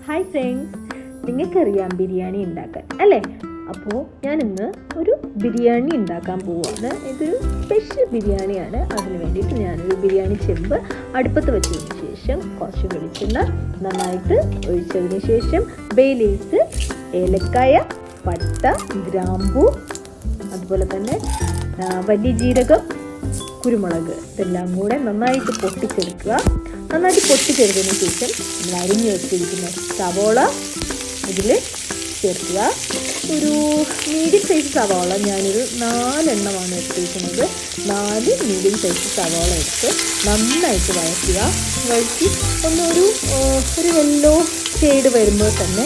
Hi friends, നിങ്ങൾക്കറിയാം ബിരിയാണി ഉണ്ടാക്കാൻ അല്ലേ? അപ്പോൾ ഞാനിന്ന് ഒരു ബിരിയാണി ഉണ്ടാക്കാൻ പോവുകയാണ്. ഇതൊരു സ്പെഷ്യൽ ബിരിയാണിയാണ്. അതിന് വേണ്ടിയിട്ട് ഞാനൊരു ബിരിയാണി ചെമ്പ് അടുപ്പത്ത് വെച്ചതിന് ശേഷം കുറച്ച് വെളിച്ചെണ്ണ നന്നായിട്ട് ഒഴിച്ചതിന് ശേഷം ബേ ലീവ്സ്, ഏലക്കായ, പട്ട, ഗ്രാമ്പൂ, അതുപോലെ തന്നെ വലിയ ജീരകം, കുരുമുളക് ഇതെല്ലാം കൂടെ നന്നായിട്ട് പൊട്ടിച്ചെടുക്കുക. നന്നായിട്ട് പൊട്ടിച്ചെടുത്തതിന് ശേഷം നമ്മൾ അരിഞ്ഞ് വെച്ചിരിക്കുന്ന സവോള ഇതിൽ ചേർക്കുക. ഒരു മീഡിയം സൈസ് സവാള ഞാനൊരു 4 എണ്ണമാണ് എടുത്തിരിക്കുന്നത്. 4 മീഡിയം സൈസ് സവാള എടുത്ത് നന്നായിട്ട് വഴറ്റി ഒരു യെല്ലോ ഷെയ്ഡ് വരുമ്പോൾ തന്നെ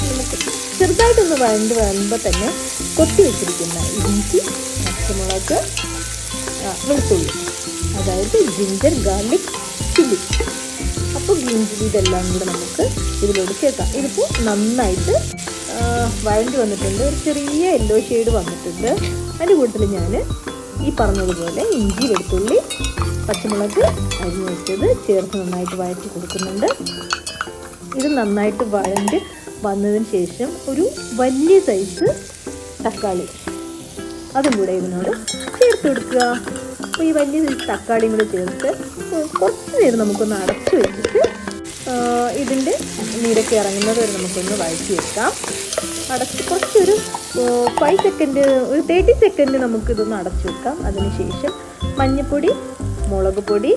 നമുക്ക് ചെറുതായിട്ടൊന്ന് വരുമ്പോൾ തന്നെ കൊത്തി വെച്ചിരിക്കുന്ന ഇഞ്ചി, പച്ചമുളക്, വെളുത്തുള്ളി, അതായത് ജിഞ്ചർ ഗാർലിക് ചില്ലി. അപ്പോൾ ഗ്രീൻ ചില്ലി ഇതെല്ലാം കൂടെ നമുക്ക് ഇതിലോട്ട് ചേർക്കാം. ഇതിപ്പോൾ നന്നായിട്ട് വഴണ്ടി വന്നിട്ടുണ്ട്. ഒരു ചെറിയ യെല്ലോ ഷെയ്ഡ് വന്നിട്ടുണ്ട്. അതിൻ്റെ കൂട്ടത്തിൽ ഞാൻ ഈ പറഞ്ഞതുപോലെ ഇഞ്ചി, വെളുത്തുള്ളി, പച്ചമുളക് അരിഞ്ഞ് വെച്ചത് ചേർത്ത് നന്നായിട്ട് വഴറ്റി കൊടുക്കുന്നുണ്ട്. ഇത് നന്നായിട്ട് വഴണ്ട് വന്നതിന് ശേഷം ഒരു വലിയ സൈസ് തക്കാളി അതും കൂടെ ഇതിനോട് ചേർത്ത് കൊടുക്കുക. അപ്പോൾ ഈ വലിയ സൈസ് തക്കാളിയും കൂടെ ചേർത്ത് കുറച്ച് നേരം നമുക്കൊന്ന് അടച്ചു വെച്ചിട്ട് ഇതിൻ്റെ നീരൊക്കെ ഇറങ്ങുന്നത് വരെ നമുക്കൊന്ന് വഴറ്റി വെക്കാം. അടച്ച് കുറച്ചൊരു 5 സെക്കൻഡ്, ഒരു 30 സെക്കൻഡ് നമുക്കിതൊന്ന് അടച്ചു വെക്കാം. അതിനുശേഷം മഞ്ഞൾപ്പൊടി, മുളക് പൊടി,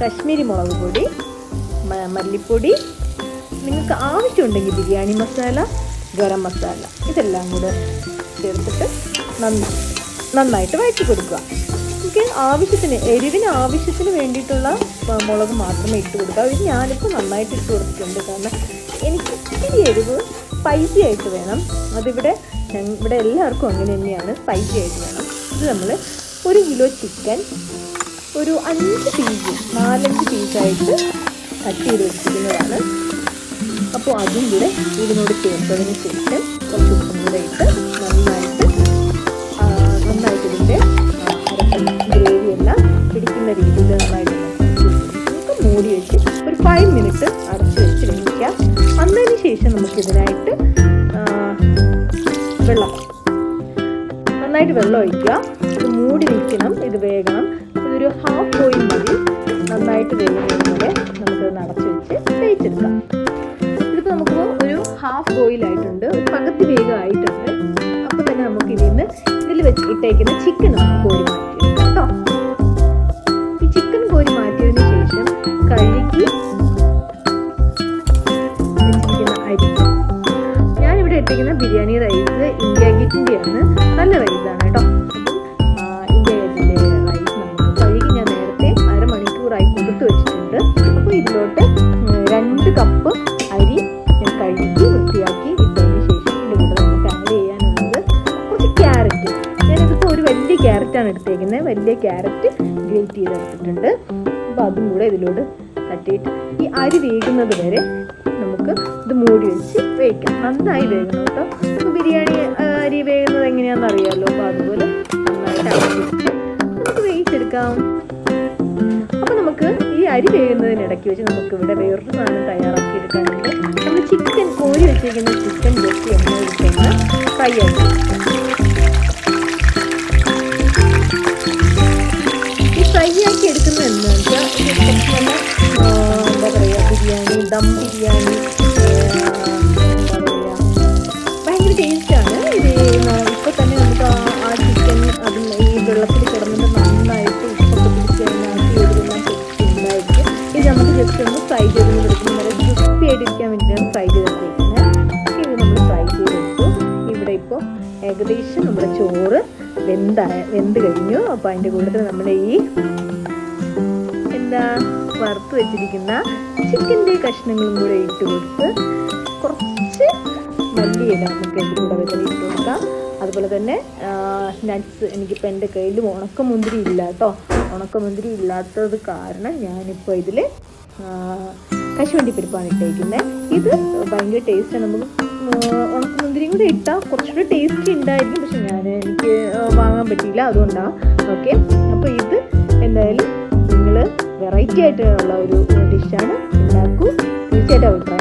കശ്മീരി മുളക് പൊടി, മല്ലിപ്പൊടി, നിങ്ങൾക്ക് ആവശ്യമുണ്ടെങ്കിൽ ബിരിയാണി മസാല, ഗരം മസാല ഇതെല്ലാം കൂടെ ചേർത്തിട്ട് നന്നായിട്ട് വഴറ്റി കൊടുക്കുക. നമുക്ക് എരിവിന് ആവശ്യത്തിന് വേണ്ടിയിട്ടുള്ള മുളക് മാത്രമേ ഇട്ട് കൊടുക്കുക. ഇത് ഞാനിപ്പോൾ നന്നായിട്ട് ഇട്ട് കൊടുത്തിട്ടുണ്ട്. കാരണം എനിക്ക് ഇത്തിരി എരിവ് സ്പൈസി ആയിട്ട് വേണം. ഇവിടെ എല്ലാവർക്കും അങ്ങനെ തന്നെയാണ്, സ്പൈസി ആയിട്ട് വേണം. ഇത് നമ്മൾ 1 കിലോ ചിക്കൻ ഒരു 4-5 പീസായിട്ട് കട്ട് ചെയ്ത് വെച്ചിരിക്കുന്നതാണ്. അപ്പോൾ അതും കൂടെ ഇതിനോട് ചേർത്തതിന് ശേഷം കുറച്ച് ഉപ്പും കൂടെ ഇട്ട് നന്നായിട്ട് ഇതിൻ്റെ ഗ്രേവിയെല്ലാം പിടിക്കുന്ന രീതിയിൽ നന്നായിട്ട് നമുക്ക് മൂടി വെച്ച് ഒരു 5 മിനിറ്റ് അടച്ച് വെച്ച് വേവിക്കാം. വന്നതിന് ശേഷം നമുക്കിതിനായിട്ട് നന്നായിട്ട് വെള്ളം ഒഴിക്കുക. ഇത് മൂടി വയ്ക്കണം, ഇത് വേകണം. ഇതൊരു ഹാഫ് ബോയിൽ മതി. നന്നായിട്ട് വേകുന്നതുപോലെ നമുക്കിത് അടച്ച് വെച്ച് വേവിച്ചെടുക്കാം. ഇതിപ്പോൾ നമുക്ക് ഒരു ഹാഫ് ബോയിലായിട്ടുണ്ട്, ഒരു പകുതി വേഗമായിട്ടുണ്ട്. അപ്പോൾ തന്നെ നമുക്ക് ഇതിൽ വെച്ച് ഇട്ടേക്കുന്ന ചിക്കൻ നമുക്ക് കോരി മാറ്റിയെടുക്കാം കേട്ടോ. ഈ ചിക്കൻ കോരി മാറ്റിയതിന് ശേഷം കഴുകി വെച്ചിരിക്കുന്ന അരി, ഞാനിവിടെ ഇട്ടിരിക്കുന്ന ബിരിയാണി റൈസ് ഇന്ത്യ ഗേറ്റിൻ്റെയാണ്, നല്ല റൈസാണ് കേട്ടോ. ഇന്ത്യ ഗേറ്റിൻ്റെ റൈസ് നമുക്ക് കഴുകി ഞാൻ നേരത്തെ അരമണിക്കൂറായി കൊടുത്ത് വെച്ചിട്ടുണ്ട്. അപ്പോൾ ഇതിലോട്ട് 2 കപ്പ് അരി ഞാൻ കഴുകി വൃത്തിയാക്കി ഇട്ടതിന് ശേഷം ഇതിൻ്റെ കൂടെ നമുക്ക് ആഡ് ചെയ്യാനുള്ളത് കുറച്ച് ക്യാരറ്റ്. ഞാനിതിപ്പോൾ ഒരു വലിയ ക്യാരറ്റാണ് എടുത്തേക്കുന്നത്. വലിയ ക്യാരറ്റ് ഗ്രേറ്റ് ചെയ്തെടുത്തിട്ടുണ്ട്. അപ്പോൾ അതും കൂടെ ഇതിലോട്ട് തട്ടിയിട്ട് ഈ അരി വേകുന്നത് വരെ നമുക്ക് ഇത് മൂടി വെച്ച് വേവിക്കാം. നന്നായി വേകണം കേട്ടോ. നമുക്ക് ബിരിയാണി അരി വേകുന്നത് എങ്ങനെയാണെന്ന് അറിയാമല്ലോ. അപ്പോൾ അതുപോലെ നന്നായിട്ട് അരിച്ച് നമുക്ക് വേവിച്ചെടുക്കാം. അപ്പോൾ നമുക്ക് ഈ അരി വേകുന്നതിനിടയ്ക്ക് വെച്ച് നമുക്ക് ഇവിടെ വേറൊരു സാധനം തയ്യാറാക്കി എടുക്കാനുണ്ട്. നമ്മൾ ചിക്കൻ കോരി വെച്ചിരിക്കുന്ന ചിക്കൻ ജസ്റ്റ് എണ്ണ ഒഴിച്ചൊന്ന് ഫ്രൈ ആക്കി. ഈ ഫ്രൈ ആക്കി എടുക്കുന്നത് എന്താണെന്ന് വെച്ചാൽ കുറച്ച് നല്ല എന്താ പറയുക, ബിരിയാണി, ദം ബിരിയാണി ഭയങ്കര ടേസ്റ്റാണ്. ഇത് ഇപ്പോൾ തന്നെ നമുക്ക് ആ ചിക്കൻ ഈ വെള്ളത്തിൽ കിടന്നിട്ട് നന്നായിട്ട് ഉപ്പൊക്കെ പിടിച്ച് അതിനകത്ത് എരിവെല്ലാം ഉണ്ടായിരിക്കും. ഇത് നമുക്ക് ജസ്റ്റ് ഒന്ന് ഫ്രൈ ചെയ്ത് കൊടുക്കുന്ന വരെ ക്രിസ്പി ആയിട്ടിരിക്കാൻ വേണ്ടിയിട്ടാണ് ഫ്രൈ ചെയ്തെടുത്തിരിക്കുന്നത്. ഇത് നമ്മൾ ഫ്രൈ ചെയ്തെടുത്തു. ഇവിടെ ഇപ്പോൾ ഏകദേശം നമ്മുടെ ചോറ് വെന്ത് കഴിഞ്ഞു. അപ്പോൾ അതിൻ്റെ കൂട്ടത്തിൽ നമ്മൾ ഈ വറുത്ത് വെച്ചിരിക്കുന്ന ചിക്കൻ്റെ കഷ്ണങ്ങളും കൂടെ ഇട്ട് കൊടുത്ത് കുറച്ച് മല്ലിയില നമുക്ക് അതിൻ്റെ കൂടെ ഇട്ട് കൊടുക്കാം. അതുപോലെ തന്നെ നട്ട്സ്, എനിക്കിപ്പോൾ എൻ്റെ കയ്യിൽ ഉണക്കമുന്തിരി ഇല്ല കേട്ടോ. ഉണക്കമുന്തിരി ഇല്ലാത്തത് കാരണം ഞാനിപ്പോൾ ഇതിൽ കശുവണ്ടി പരിപ്പാണ് ഇട്ടേക്കുന്നത്. ഇത് ഭയങ്കര ടേസ്റ്റാണ്. നമുക്ക് ഉണക്കമുന്തിരിയും കൂടെ ഇട്ടാൽ കുറച്ചുകൂടെ ടേസ്റ്റ് ഉണ്ടായിരിക്കും. പക്ഷെ എനിക്ക് വാങ്ങാൻ പറ്റിയില്ല, അതുകൊണ്ടാണ്. ഓക്കെ, അപ്പോൾ ഇത് എന്തായാലും നിങ്ങൾ വെറൈറ്റി ആയിട്ടുള്ള ഒരു ഡിഷാണ്. ഉണ്ടാക്കൂ, തീർച്ചയായിട്ടും അഭിപ്രായം